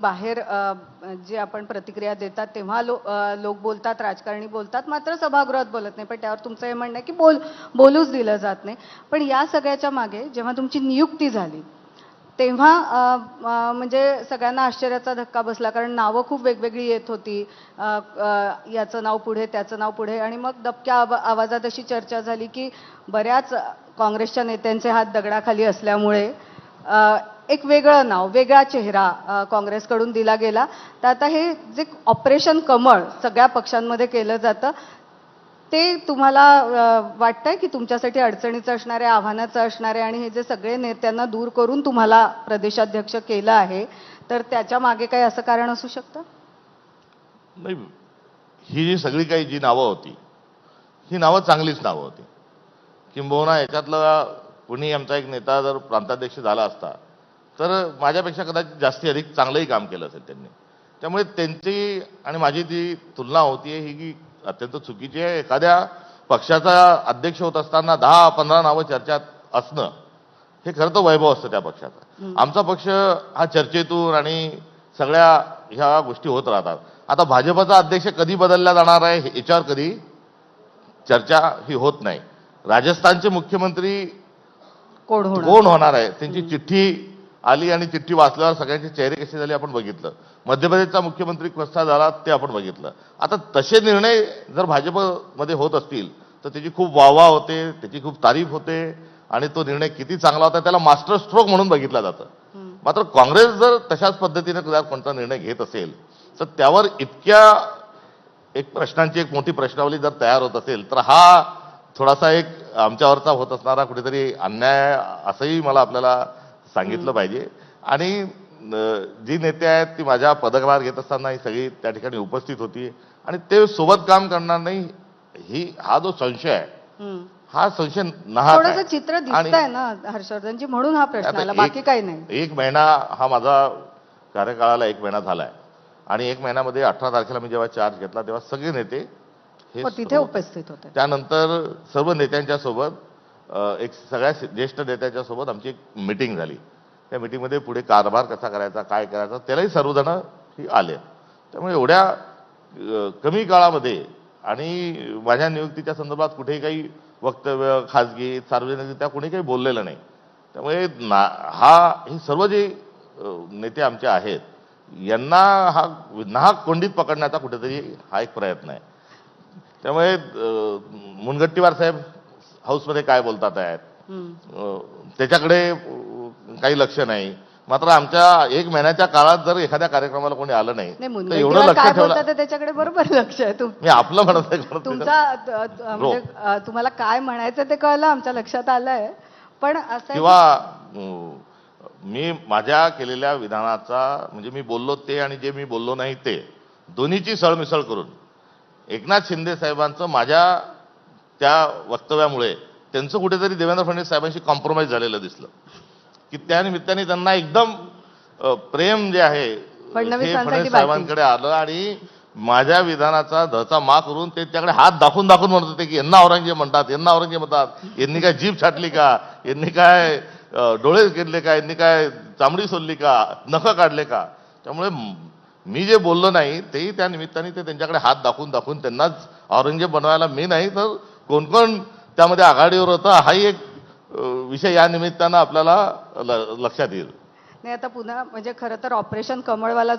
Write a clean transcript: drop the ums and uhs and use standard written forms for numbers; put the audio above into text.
बाहेर जे आपण प्रतिक्रिया देतात तेव्हा लोक बोलतात, राजकारणी बोलतात, मात्र सभागृहात बोलत नाही. पण त्यावर तुमचं हे म्हणणं आहे की बोलूच दिलं जात नाही. पण या सगळ्याच्या मागे जेव्हा तुमची नियुक्ती झाली तेव्हा म्हणजे सगळ्यांना आश्चर्याचा धक्का बसला, कारण नावं खूप वेगवेगळी येत होती. याचं नाव पुढे, त्याचं नाव पुढे, आणि मग दबक्या आवाजात अशी चर्चा झाली की बऱ्याच काँग्रेसच्या नेत्यांचे हात दगडाखाली असल्यामुळे एक वेगळं नाव, वेगळा चेहरा काँग्रेसकडून दिला गेला. तर आता हे जे ऑपरेशन कमळ सगळ्या पक्षांमध्ये केलं जातं, ते तुम्हाला वाटतंय की तुमच्यासाठी अडचणीचं असणारे, आव्हानाचं असणारे, आणि हे जे सगळे नेत्यांना दूर करून तुम्हाला प्रदेशाध्यक्ष केलं आहे, तर त्याच्या मागे काही असं कारण असू शकतं? नाही, ही जी सगळी काही जी नावं होती, ही नावं चांगलीच नावं होती. किंबहुना याच्यातला कुणी आमचा एक नेता जर प्रांताध्यक्ष झाला असता तर माझ्यापेक्षा कदाचित जास्ती अधिक चांगलंही काम केलं असेल त्यांनी. त्यामुळे त्यांची आणि माझी जी तुलना होती ही की अत्यंत चुकीची आहे. एखाद्या पक्षाचा अध्यक्ष होत असताना 10-15 नावं चर्चेत असणं हे खरं तर वैभव असतं त्या पक्षाचं. आमचा पक्ष हा चर्चेतून आणि सगळ्या ह्या गोष्टी होत राहतात. आता भाजपचा अध्यक्ष कधी बदलला जाणार आहे याच्यावर कधी चर्चा ही होत नाही. राजस्थानचे मुख्यमंत्री कोण होणार आहे त्यांची चिठ्ठी आली आणि चिठ्ठी वाचल्यावर सगळ्यांचे चेहरे कसे झाले आपण बघितलं. मध्य प्रदेशचा मुख्यमंत्री कसा झाला ते आपण बघितलं. आता तसे निर्णय जर भाजपमध्ये होत असतील तर त्याची खूप वाहवा होते, त्याची खूप तारीफ होते, आणि तो निर्णय किती चांगला होता त्याला मास्टर स्ट्रोक म्हणून बघितला जातं. मात्र काँग्रेस जर तशाच पद्धतीने कोणता निर्णय घेत असेल तर त्यावर इतक्या एक प्रश्नांची एक मोठी प्रश्नावली जर तयार होत असेल तर हा थोडासा एक आमच्यावरचा होत असणारा कुठेतरी अन्याय असंही मला आपल्याला सांगितलं पाहिजे. आणि जी नेते आहेत ती माझ्या पदभार घेत असताना ही सगळी त्या ठिकाणी उपस्थित होती आणि ते सोबत काम करणार नाही हा जो संशय आहे हा संशय नाहक आहे. चित्र दिसतंय ना हर्षवर्धनजी, म्हणून हा प्रश्न आला, बाकी काही नाही. एक महिना हा माझा कार्यकाळाला 1 महिना झालाय आणि 1 महिन्यामध्ये 18 तारखेला मी जेव्हा चार्ज घेतला तेव्हा सगळे नेते हे तिथे उपस्थित होते. त्यानंतर सर्व नेत्यांच्या सोबत एक सगळ्या ज्येष्ठ नेत्यांच्या सोबत आमची एक मीटिंग झाली. त्या मीटिंगमध्ये पुढे कारभार कसा करायचा, काय करायचा त्यालाही सर्वजण आले. त्यामुळे एवढ्या कमी काळामध्ये आणि माझ्या नियुक्तीच्या संदर्भात कुठेही काही वक्तव्य खाजगी सार्वजनिकरित्या कोणी काही बोललेलं नाही. त्यामुळे हे सर्व जे नेते आमचे आहेत यांना हा नाहक कोंडीत पकडण्याचा कुठेतरी हा एक प्रयत्न आहे. त्यामुळे मुनगंटीवार साहेब हाऊसमध्ये काय बोलतात आहेत त्याच्याकडे काही लक्ष नाही. मात्र आमच्या 1 महिन्याच्या काळात जर एखाद्या कार्यक्रमाला कोणी आलं नाही तर एवढं लक्ष ठेवलं त्याच्याकडे बरोबर लक्ष आहे. मी आपलं म्हणत आहे म्हणजे तुम्हाला काय म्हणायचं ते कळलं, आमच्या लक्षात आलंय. पण असं किंवा मी माझ्या केलेल्या विधानाचा म्हणजे मी बोललो ते आणि जे मी बोललो नाही ते दोन्हीची सरमिसळ करून एकनाथ शिंदे साहेबांचं माझ्या त्या वक्तव्यामुळे त्यांचं कुठेतरी देवेंद्र फडणवीस साहेबांशी कॉम्प्रोमाइज झालेलं दिसलं की त्या निमित्ताने त्यांना एकदम प्रेम जे आहे फडणवीस साहेबांकडे आलं आणि माझ्या विधानाचा धचा मा करून ते त्याकडे हात दाखवून म्हणत होते की यांना औरंगजेब म्हणतात, यांना औरंगजेब म्हणतात, यांनी काय जीभ छाटली का, यांनी काय डोळे केले का, यांनी काय चामडी सोलली का, नख काढले का. त्यामुळे मी जे बोललो नाही तेही त्या निमित्ताने ते त्यांच्याकडे हात दाखवून त्यांनाच औरंगजेब बनवायला मी नाही तर कोण कोण त्यामध्ये आघाडीवर होतं हाही एक विषय या निमित्तानं आपल्याला लक्षात येईल. नाही, आता पुन्हा म्हणजे खरं तर ऑपरेशन कमळवाला